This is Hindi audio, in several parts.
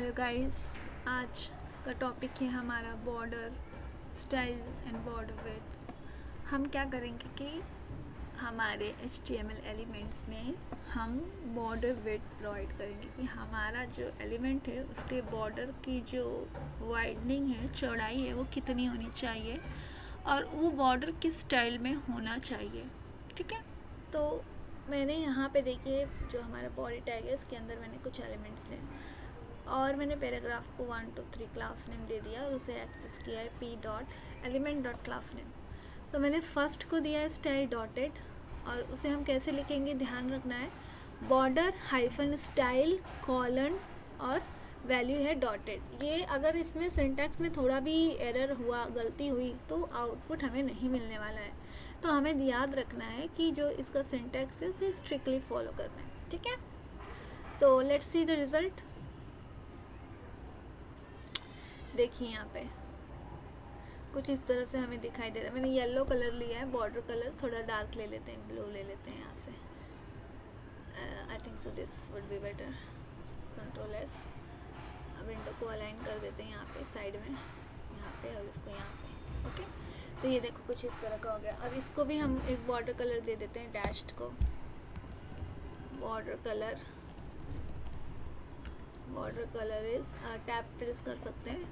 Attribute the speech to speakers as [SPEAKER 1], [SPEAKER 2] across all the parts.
[SPEAKER 1] हेलो गाइस, आज का टॉपिक है हमारा बॉर्डर स्टाइल्स एंड बॉर्डर विड्थ्स। हम क्या करेंगे कि हमारे HTML एलिमेंट्स में हम बॉर्डर विड्थ प्रोवाइड करेंगे कि हमारा जो एलिमेंट है उसके बॉर्डर की जो वाइडनिंग है, चौड़ाई है, वो कितनी होनी चाहिए और वो बॉर्डर किस स्टाइल में होना चाहिए। ठीक है, तो मैंने यहाँ पे देखिए जो हमारा बॉडी टैग है उसके अंदर मैंने कुछ एलिमेंट्स लिए और मैंने पैराग्राफ को 1 2 3 क्लास नेम दे दिया और उसे एक्सेस किया है p.element.classname। तो मैंने फर्स्ट को दिया है स्टाइल डॉटेड और उसे हम कैसे लिखेंगे, ध्यान रखना है बॉर्डर हाइफन स्टाइल कॉलन और वैल्यू है डॉटेड। ये अगर इसमें सिंटैक्स में थोड़ा भी एरर हुआ, गलती हुई तो आउटपुट हमें नहीं मिलने वाला है। तो हमें याद रखना है कि जो इसका सिंटैक्स है उसे स्ट्रिक्टली फॉलो करना है। ठीक है, तो लेट्स सी द रिजल्ट। देखिए यहाँ पे कुछ इस तरह से हमें दिखाई दे रहा है। मैंने येलो कलर लिया है, बॉर्डर कलर थोड़ा डार्क ले लेते हैं, ब्लू ले लेते हैं यहाँ से। आई think so this would be better. Control S, window को अलाइन कर देते हैं यहाँ पे साइड में, यहाँ पे और इसको यहाँ पे। ओके, तो ये देखो कुछ इस तरह का हो गया। अब इसको भी हम एक बॉर्डर कलर दे देते हैं, डैश्ड को border colour is tap press कर सकते हैं।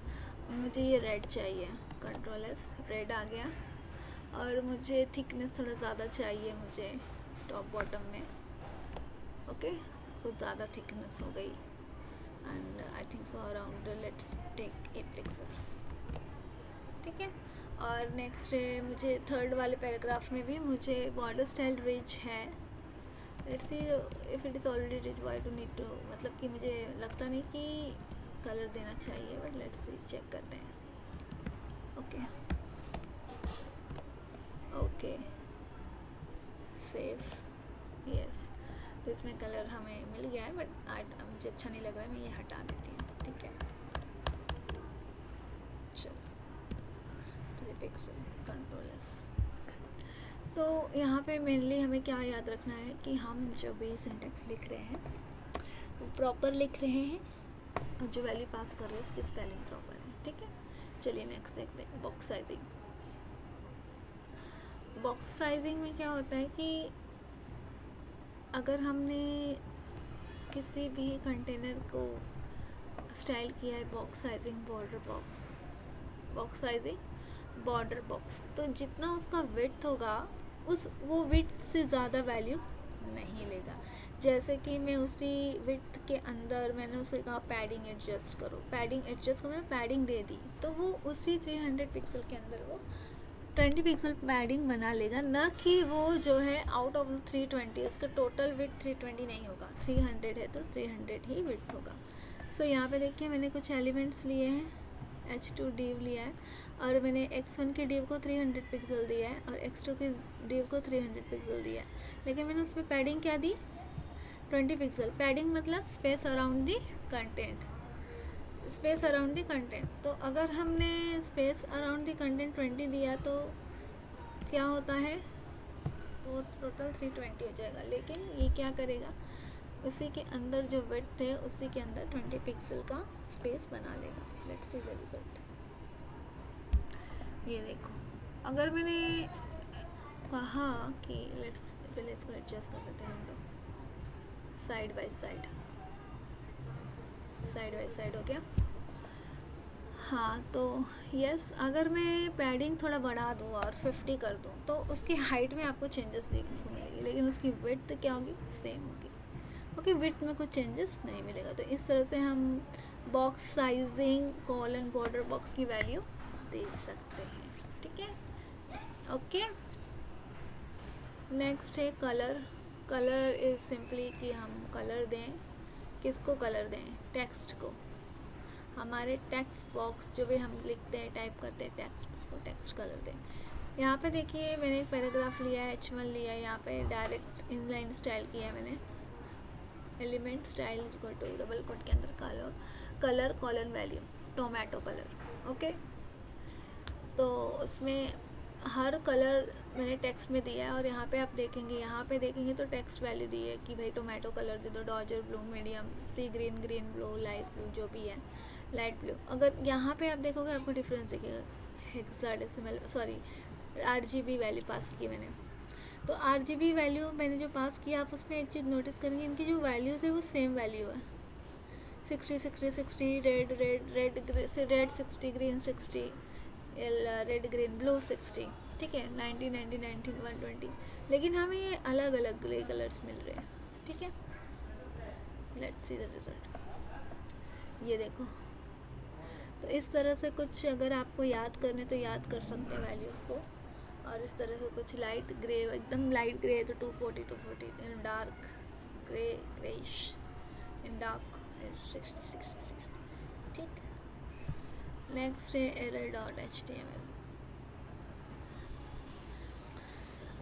[SPEAKER 1] मुझे ये रेड चाहिए, कंट्रोल एस, रेड आ गया। और मुझे थिकनेस थोड़ा ज़्यादा चाहिए, मुझे टॉप बॉटम में। ओके, कुछ ज़्यादा थिकनेस हो गई and I think so around let's take 8 pixel. ठीक है, और नेक्स्ट मुझे थर्ड वाले पैराग्राफ में भी मुझे बॉर्डर स्टाइल रिच है। Let's see if it is already rich, why do need to, मतलब कि मुझे लगता नहीं कि कलर देना चाहिए, बट लेट्स सी, चेक करते हैं। Okay save, yes. तो इसमें कलर हमें मिल गया है, बट मुझे अच्छा नहीं लग रहा है, मैं ये हटा देती हूँ। ठीक है, चलो 3 पिक्सल, कंट्रोल एस। तो यहाँ पे मेनली हमें क्या याद रखना है कि हम जो भी सिंटैक्स लिख रहे हैं वो प्रॉपर लिख रहे हैं और जो वैल्यू पास कर रहे हैं उसकी स्पेलिंग प्रॉपर है। ठीक है, चलिए नेक्स्ट देखते हैं बॉक्स साइजिंग। बॉक्स साइजिंग में क्या होता है कि अगर हमने किसी भी कंटेनर को स्टाइल किया है box sizing box sizing border box, तो जितना उसका विड्थ होगा वो विड्थ से ज़्यादा वैल्यू नहीं लेगा। जैसे कि मैं उसी विड्थ के अंदर मैंने उसे कहा पैडिंग एडजस्ट करो, मैंने पैडिंग दे दी, तो वो उसी 300 पिक्सल के अंदर वो 20 पिक्सल पैडिंग बना लेगा, ना कि वो जो है आउट ऑफ 320 उसका टोटल विड्थ 320 नहीं होगा। 300 है तो 300 ही विड्थ होगा। सो यहाँ पे देखिए मैंने कुछ एलिमेंट्स लिए हैं, H2 डिव लिया है और मैंने X1 के डिव को 300 पिक्सल दिया है और X2 के डिव को 300 पिक्सल दिया है, लेकिन मैंने उसमें पैडिंग क्या दी, 20 पिक्सल। पैडिंग मतलब space around the content, space around the content. तो अगर हमने स्पेस अराउंड दी कंटेंट 20 दिया तो क्या होता है, वो टोटल 320 हो जाएगा। लेकिन ये क्या करेगा, उसी के अंदर जो विड्थ है उसी के अंदर 20 पिक्सल का स्पेस बना लेगा। Let's see the result. ये देखो, अगर मैंने कहा कि लेट्स पहले इसको एडजस्ट कर देते हैं, विंडो साइड बाय साइड हो गया। हाँ, तो यस, अगर मैं पैडिंग थोड़ा बढ़ा दूँ और 50 कर दूँ तो उसकी हाइट में आपको चेंजेस देखने को मिलेगी, लेकिन उसकी विड्थ क्या होगी, सेम होगी। ओके, विड्थ में कुछ चेंजेस नहीं मिलेगा। तो इस तरह से हम box sizing colon border box की वैल्यू दे सकते हैं। ठीक है, ओके। नेक्स्ट है कलर इज सिंपली कि हम कलर दें, किसको कलर दें, टेक्स्ट को। हमारे टेक्स्ट बॉक्स जो भी हम लिखते हैं, टाइप करते हैं टेक्स्ट, उसको टेक्स्ट कलर दें। यहाँ पे देखिए मैंने एक पैराग्राफ लिया है, H1 लिया है, यहाँ पे डायरेक्ट इनलाइन स्टाइल किया है मैंने, एलिमेंट स्टाइल को टू डबल कोट के अंदर colour colon value tomato colour. Okay, तो उसमें हर कलर मैंने टेक्स्ट में दिया है, और यहाँ पे आप देखेंगे, यहाँ पे देखेंगे तो टेक्स्ट वैल्यू दी है कि भाई टोमेटो कलर दे दो, dodger blue, medium, sea green, green blue, light blue, जो भी है, लाइट ब्लू। अगर यहाँ पे आप देखोगे आपको डिफरेंस दिखेगा। Hexadecimal sorry RGB value pass की मैंने। तो RGB वैल्यू मैंने जो पास किया, आप उसमें एक चीज़ नोटिस करेंगे, इनकी जो वैल्यूज़ है वो सेम वैल्यू है। 60 60 60, red red red red 60, green 60, red green blue 60, ठीक है, 90 90 90 120, लेकिन हमें ये अलग अलग ग्रे कलर्स मिल रहे हैं, ठीक है। Let's see the result. ये देखो, तो इस तरह से कुछ अगर आपको याद करने तो याद कर सकते हैं वैल्यूज़ को। और इस तरह से कुछ लाइट ग्रे, एकदम लाइट ग्रे है तो 240 240, इन डार्क ग्रे ग्रेइश, इन डार्क 60 60 60, ठीक। नेक्स्ट है error.html।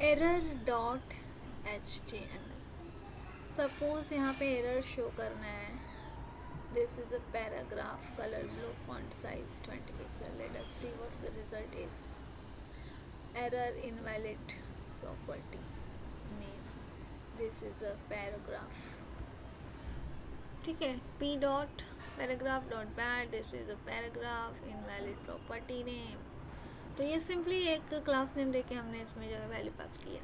[SPEAKER 1] error.html, सपोज यहाँ पे एरर शो करना है, this is a paragraph, colour blue, font size 20 pixel, let us see what's the result is. error invalid property name, this is a paragraph, ठीक है। p dot paragraph dot bad, this is a paragraph, invalid property name। तो ये सिंपली एक क्लास नेम देके हमने इसमें जो है वैल्यू पास किया,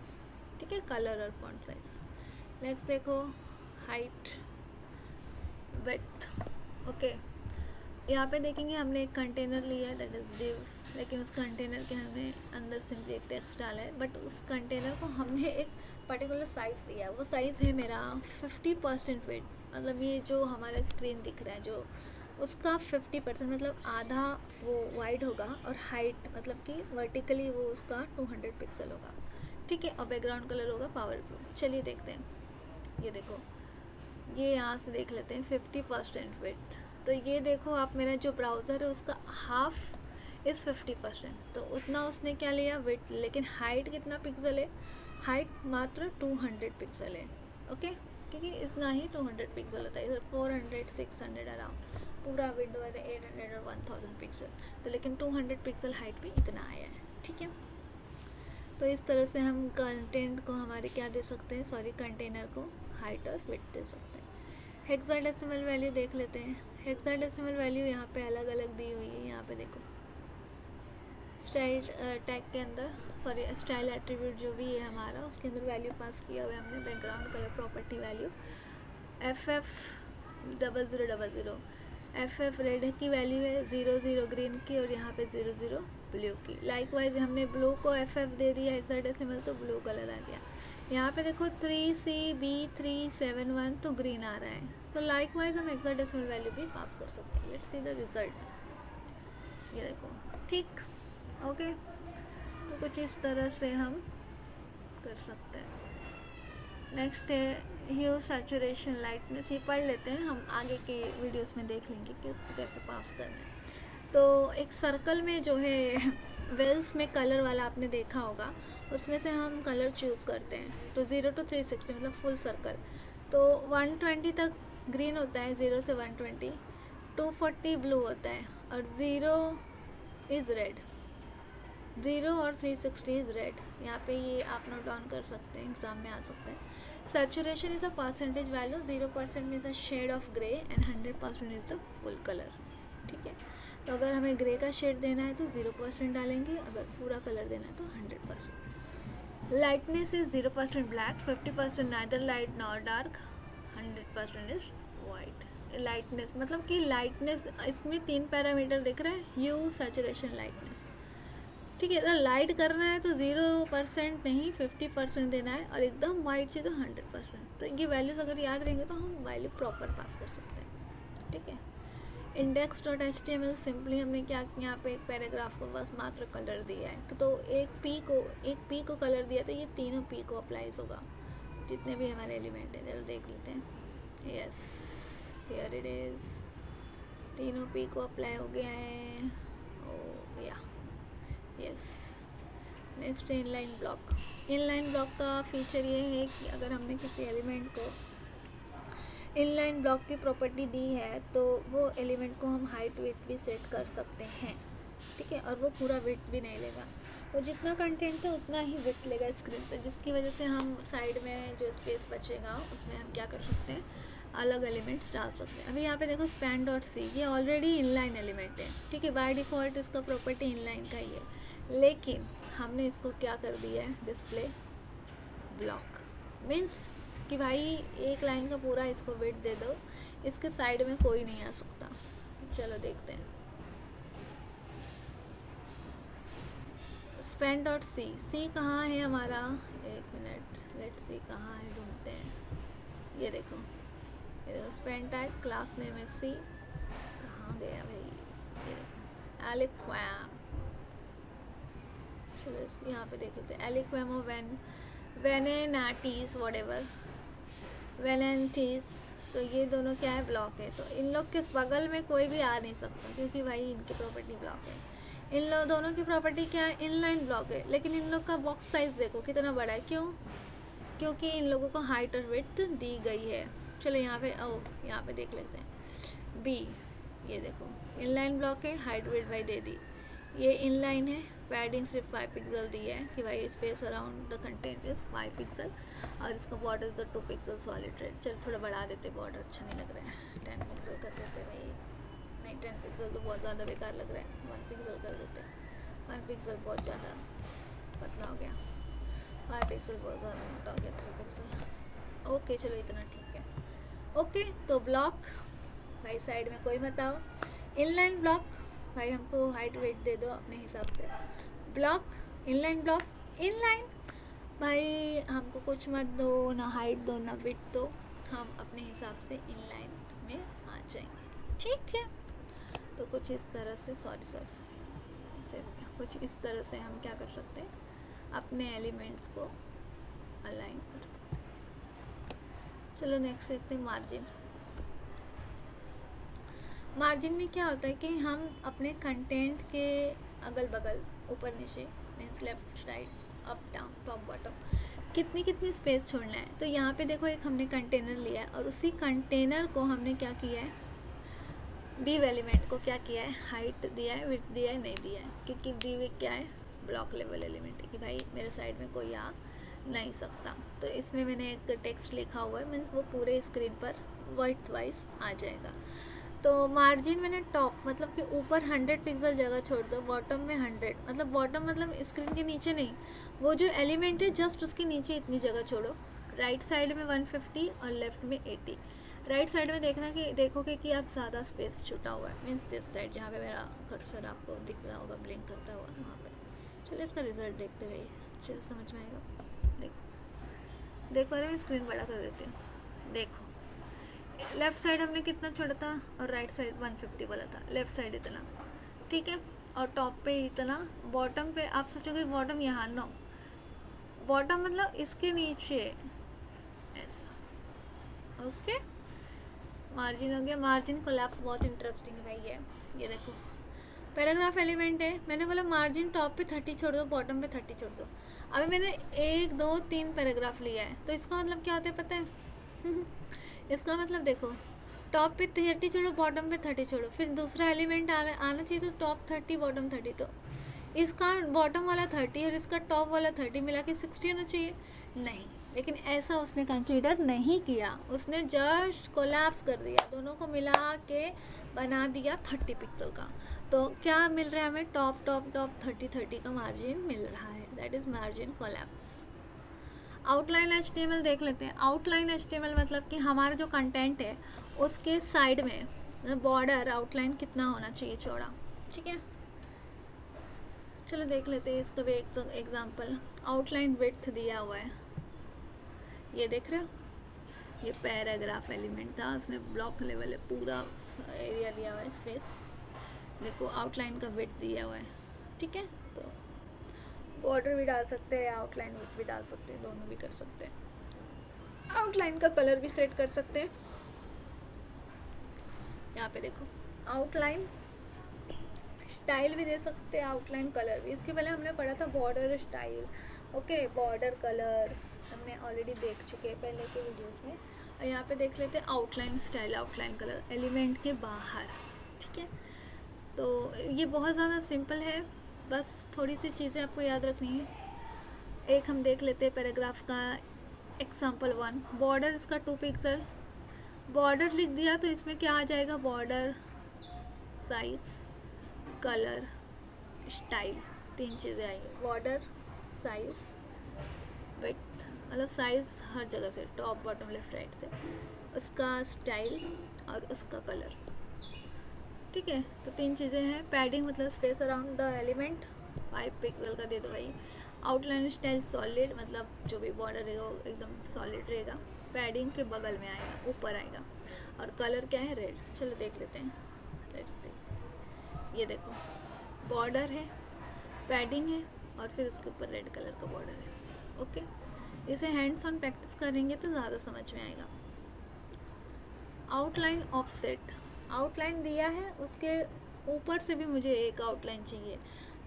[SPEAKER 1] ठीक है, कलर और फॉन्ट साइज। नेक्स्ट देखो, हाइट, विड्थ, ओके। यहाँ पे देखेंगे हमने एक कंटेनर लिया है, दैट इज div, लेकिन उस कंटेनर के हमने अंदर सिंपली एक टेक्स्ट डाला है, बट उस कंटेनर को हमने एक पर्टिकुलर साइज़ दिया है। वो साइज़ है मेरा 50% विड्थ, मतलब ये जो हमारा स्क्रीन दिख रहा है जो उसका 50% मतलब आधा वो वाइड होगा, और हाइट मतलब कि वर्टिकली वो उसका 200 पिक्सल होगा, ठीक है। और बैकग्राउंड कलर होगा पावर ब्लू। चलिए देखते हैं, ये देखो, ये यहाँ से देख लेते हैं 50% विड्थ। तो ये देखो आप, मेरा जो ब्राउज़र है उसका हाफ इज़ 50%, तो उतना उसने क्या लिया विड्थ, लेकिन हाइट कितना पिक्सल है, हाइट मात्र 200 पिक्सल है, ओके, क्योंकि इतना ही 200 पिक्सल होता है, इधर 400 600 अराउंड, पूरा विंडो है 800 और 1000 पिक्सल, तो लेकिन 200 पिक्सल हाइट भी इतना आया है, ठीक है। तो इस तरह से हम कंटेंट को हमारे क्या दे सकते हैं, सॉरी कंटेनर को हाइट और विड्थ दे सकते हैं। हेक्साडेसिमल वैल्यू देख लेते हैं। हेक्साडेसिमल वैल्यू यहाँ पे अलग अलग दी हुई है, यहाँ पे देखो स्टाइल टैग के अंदर, सॉरी स्टाइल एट्रीब्यूट जो भी है हमारा, उसके अंदर वैल्यू पास किया हुआ है हमने, background colour property value FF0000, FF red की वैल्यू है, 00 ग्रीन की, और यहाँ पे 00 ब्लू की। लाइकवाइज हमने ब्लू को FF दे दिया हेक्साडेसिमल, तो ब्लू कलर आ गया। यहाँ पे देखो 3CB371, तो ग्रीन आ रहा है। तो लाइकवाइज हम हेक्साडेसिमल वैल्यू भी पास कर सकते हैं। लेट्स सी द रिजल्ट, ये देखो, ठीक, ओके। तो कुछ इस तरह से हम कर सकते हैं। नेक्स्ट है ह्यू, सैचुरेशन, लाइटनेस, ये पढ़ लेते हैं, हम आगे के वीडियोस में देख लेंगे कि उसको कैसे पास करना है। तो एक सर्कल में जो है वेल्स में कलर वाला आपने देखा होगा, उसमें से हम कलर चूज़ करते हैं। तो 0 to 360 मतलब फुल सर्कल, तो 120 तक ग्रीन होता है, 0 से 120, 240 ब्लू होता है, और 0 इज़ रेड, 0 और 360 इज़ रेड। यहाँ पे ये आप नोट डाउन कर सकते हैं, एग्जाम में आ सकता है। Saturation is a percentage value, 0% means a shade of grey and 100% is the full colour, ठीक है। तो अगर हमें ग्रे का शेड देना है तो 0% डालेंगे, अगर पूरा कलर देना है तो 100%। Lightness is 0% black, 50% neither light nor dark, 100% is white. Lightness मतलब कि लाइटनेस, इसमें 3 पैरामीटर दिख रहे हैं, ह्यू, सैचुरेशन, लाइटनेस, ठीक है। अगर लाइट करना है तो 0% नहीं 50% देना है, और एकदम वाइट चाहिए तो 100%। तो इनकी वैल्यूज़ अगर याद रहेंगे तो हम वैल्यू प्रॉपर पास कर सकते हैं, ठीक है। index.html सिंपली हमने क्या किया, यहाँ पे एक पैराग्राफ को बस मात्र कलर दिया है, तो एक पी को कलर दिया, तो ये तीनों पी को अप्लाइज होगा, जितने भी हमारे एलिमेंट हैं। चलो देख लेते हैं, यस हियर इट इज़, तीनों पी को अप्लाई हो गया है, ओ या yes. Next inline block. Inline block का फीचर ये है कि अगर हमने किसी एलिमेंट को इनलाइन ब्लॉक की प्रॉपर्टी दी है तो वो एलिमेंट को हम हाइट वेट भी सेट कर सकते हैं, ठीक है, और वो पूरा वेट भी नहीं लेगा। वो जितना कंटेंट है उतना ही विड्थ लेगा स्क्रीन पर, जिसकी वजह से हम साइड में जो स्पेस बचेगा उसमें हम क्या कर सकते हैं, अलग एलिमेंट्स डाल सकते हैं। अभी यहाँ पे देखो स्पैन डॉट सी, ये ऑलरेडी इनलाइन एलिमेंट है, ठीक है, बाय डिफ़ॉल्ट इसका प्रॉपर्टी इनलाइन का ही है, लेकिन हमने इसको क्या कर दिया है, डिस्प्ले ब्लॉक। मीन्स कि भाई एक लाइन का पूरा इसको विड्थ दे दो, इसके साइड में कोई नहीं आ सकता। चलो देखते हैं, स्पैन डॉट सी, सी कहाँ है हमारा, एक मिनट, लेट सी कहाँ है, ढूंढते हैं, ये देखो स्पैन टैग, क्लास नेम है सी, कहाँ गया भाई, ये देखो एलिक्वैम। चलो इसको यहाँ पे देख लेते हैं, एलिक्वैमो वेनेनाटीज व्हाटएवर, वेनेंटीज, तो ये दोनों क्या है, ब्लॉक है। तो इन लोग के बगल में कोई भी आ नहीं सकता, क्योंकि भाई इनकी प्रॉपर्टी ब्लॉक है। इन लोग दोनों की प्रॉपर्टी क्या है, इनलाइन ब्लॉक है, लेकिन इन लोग का बॉक्स साइज देखो कितना बड़ा है, क्यों, क्योंकि इन लोगों को हाइट और विड्थ दी गई है। चलो यहाँ पे यहाँ पे देख लेते हैं बी, ये देखो इनलाइन ब्लॉक है, हाइट विड्थ भाई दे दी, ये इनलाइन है, पैडिंग सिर्फ 5 पिक्सल दी है कि भाई space around the content is 5 pixel, और इसका बॉर्डर तो 2 पिक्सल सॉलिड रेड। चल थोड़ा बढ़ा देते, बॉर्डर अच्छा नहीं लग रहा है, 10 पिक्सल कर देते भाई, नहीं 10 पिक्सल तो बहुत ज़्यादा बेकार लग रहा है, 1 पिक्सल कर देते, 1 पिक्सल बहुत ज़्यादा पतला हो गया, 5 पिक्सल बहुत ज़्यादा मोटा हो गया, 3 पिक्सल, ओके चलो इतना ठीक है। ओके तो ब्लॉक भाई साइड में कोई मत आओ, इनलाइन ब्लॉक भाई हमको हाइट वेट दे दो अपने हिसाब से, ब्लॉक इनलाइन ब्लॉक, इनलाइन भाई हमको कुछ मत दो, ना हाइट दो ना विड्थ दो, हम अपने हिसाब से इनलाइन में आ जाएंगे, ठीक है। तो कुछ इस तरह से सॉरी कुछ इस तरह से हम क्या कर सकते हैं, अपने एलिमेंट्स को अलाइन कर सकते हैं। चलो नेक्स्ट देखते हैं मार्जिन। मार्जिन में क्या होता है कि हम अपने कंटेंट के अगल बगल, ऊपर नीचे, means left right up down top bottom, कितनी कितनी स्पेस छोड़ना है। तो यहाँ पे देखो एक हमने कंटेनर लिया है, और उसी कंटेनर को हमने क्या किया है, div एलिमेंट को क्या किया है, हाइट दिया है, विड्थ दिया है, नहीं दिया है, क्योंकि div क्या है, ब्लॉक लेवल एलिमेंट है, कि भाई मेरे साइड में कोई आ नहीं सकता। तो इसमें मैंने एक टेक्स्ट लिखा हुआ है, मीन्स वो पूरे स्क्रीन पर वाइट वाइज आ जाएगा। तो मार्जिन मैंने टॉप मतलब कि ऊपर 100 पिक्सल जगह छोड़ दो, बॉटम में 100, मतलब बॉटम मतलब स्क्रीन के नीचे नहीं, वो जो एलिमेंट है जस्ट उसके नीचे इतनी जगह छोड़ो। राइट साइड में 150 और लेफ्ट में 80। राइट साइड में देखना कि देखोगे कि आप ज़्यादा स्पेस छूटा हुआ है, मीन्स दिस साइड जहाँ पे मेरा कर्सर आपको दिख रहा होगा ब्लिंक करता हुआ वहाँ पे। चलो इसका रिजल्ट देखते रहिए, चलो समझ में आएगा। देखो देख पा रहे हैं, स्क्रीन बड़ा कर देते हैं। देखो लेफ़्ट साइड हमने कितना छोड़ा था, और राइट साइड 150 वाला था, लेफ़्ट साइड इतना, ठीक है, और टॉप पे इतना, बॉटम पे आप सोचोगे बॉटम यहाँ, नो, बॉटम मतलब इसके नीचे ऐसा, ओके। मार्जिन हो गया। मार्जिन कोलैप्स बहुत इंटरेस्टिंग है भाई, ये देखो पैराग्राफ एलिमेंट है, मैंने बोला मार्जिन टॉप पे 30 छोड़ दो, बॉटम पे 30 छोड़ दो। अभी मैंने 1 2 3 पैराग्राफ लिया है, तो इसका मतलब क्या होता है पता है इसका मतलब देखो टॉप पे 30 छोड़ो, बॉटम पे 30 छोड़ो, फिर दूसरा एलिमेंट आना चाहिए, तो टॉप 30 बॉटम 30, तो इसका बॉटम वाला 30 और इसका टॉप वाला 30 मिला के 60 होना चाहिए, नहीं, लेकिन ऐसा उसने कंसीडर नहीं किया, उसने जस्ट कोलैप्स कर दिया, दोनों को मिला के बना दिया 30 पिक्सल का। तो क्या मिल रहा है हमें, टॉप टॉप टॉप 30 का मार्जिन मिल रहा है, that is margin collapse. Outline HTML देख लेते हैं। आउटलाइन HTML मतलब कि हमारा जो कंटेंट है उसके साइड में बॉर्डर आउटलाइन कितना होना चाहिए, चौड़ा, ठीक है। चलो देख लेते हैं इसका भी एग्जांपल। आउटलाइन विड्थ दिया हुआ है, ये देख रहे हो, ये पैराग्राफ एलिमेंट था, उसने ब्लॉक लेवल है, पूरा एरिया दिया हुआ है, स्पेस देखो, आउटलाइन का विड्थ दिया हुआ है, ठीक है। तो बॉर्डर भी डाल सकते हैं, आउटलाइन विड्थ भी डाल सकते हैं, दोनों भी कर सकते हैं। आउटलाइन का कलर भी सेट कर सकते हैं, यहाँ पे देखो आउटलाइन स्टाइल भी दे सकते हैं, आउटलाइन कलर भी। इसके पहले हमने पढ़ा था border style, okay, border colour हमने ऑलरेडी देख चुके हैं पहले के वीडियोस में। और यहाँ पे देख लेते हैं outline style, outline colour element के बाहर, ठीक है। तो ये बहुत ज़्यादा सिंपल है, बस थोड़ी सी चीज़ें आपको याद रखनी है। एक हम देख लेते हैं पैराग्राफ का एग्जाम्पल 1। बॉर्डर इसका 2 पिक्सल, बॉर्डर लिख दिया तो इसमें क्या आ जाएगा, बॉर्डर, साइज, कलर, स्टाइल, 3 चीज़ें आएंगी। बॉर्डर, साइज, विड्थ, मतलब साइज हर जगह से, टॉप बॉटम लेफ्ट राइट से, उसका स्टाइल और उसका कलर। ठीक है, तो 3 चीज़ें हैं। पैडिंग मतलब space around the element, 5 pixel का दे दो भाई। आउटलाइन स्टाइल सॉलिड, मतलब जो भी बॉर्डर रहेगा वो एकदम सॉलिड रहेगा, पैडिंग के बगल में आएगा, ऊपर आएगा। और कलर क्या है, रेड। चलो देख लेते हैं, लेट्स सी। ये देखो बॉर्डर है, पैडिंग है और फिर उसके ऊपर रेड कलर का बॉर्डर है। ओके, इसे हैंड्स ऑन प्रैक्टिस करेंगे तो ज़्यादा समझ में आएगा। आउटलाइन ऑफसेट, आउटलाइन दिया है, उसके ऊपर से भी मुझे एक आउटलाइन चाहिए,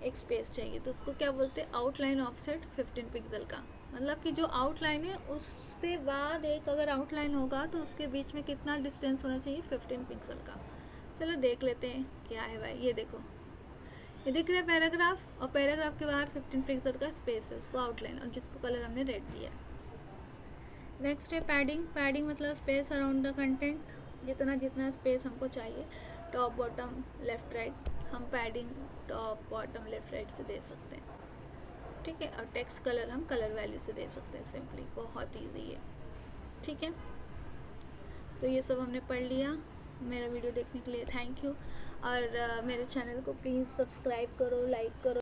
[SPEAKER 1] एक स्पेस चाहिए, तो उसको क्या बोलते हैं, आउटलाइन ऑफसेट 15 पिक्सल का। मतलब कि जो आउटलाइन है उससे बाद एक अगर आउटलाइन होगा तो उसके बीच में कितना डिस्टेंस होना चाहिए, 15 पिक्सल का। चलो देख लेते हैं क्या है भाई। ये देखो, ये दिख रहा है पैराग्राफ, और पैराग्राफ के बाहर 15 पिक्सल का स्पेस है, उसको आउटलाइन, और जिसको कलर हमने रेड दिया है। नेक्स्ट है पैडिंग, पैडिंग मतलब स्पेस अराउंड द कंटेंट, जितना जितना स्पेस हमको चाहिए, टॉप बॉटम लेफ़्ट राइट, हम padding top bottom left right से दे सकते हैं। ठीक है, और टेक्स्ट कलर हम कलर वैल्यू से दे सकते हैं, सिंपली, बहुत ईजी है। ठीक है, तो ये सब हमने पढ़ लिया। मेरा वीडियो देखने के लिए थैंक यू, और मेरे चैनल को प्लीज़ सब्सक्राइब करो, लाइक करो।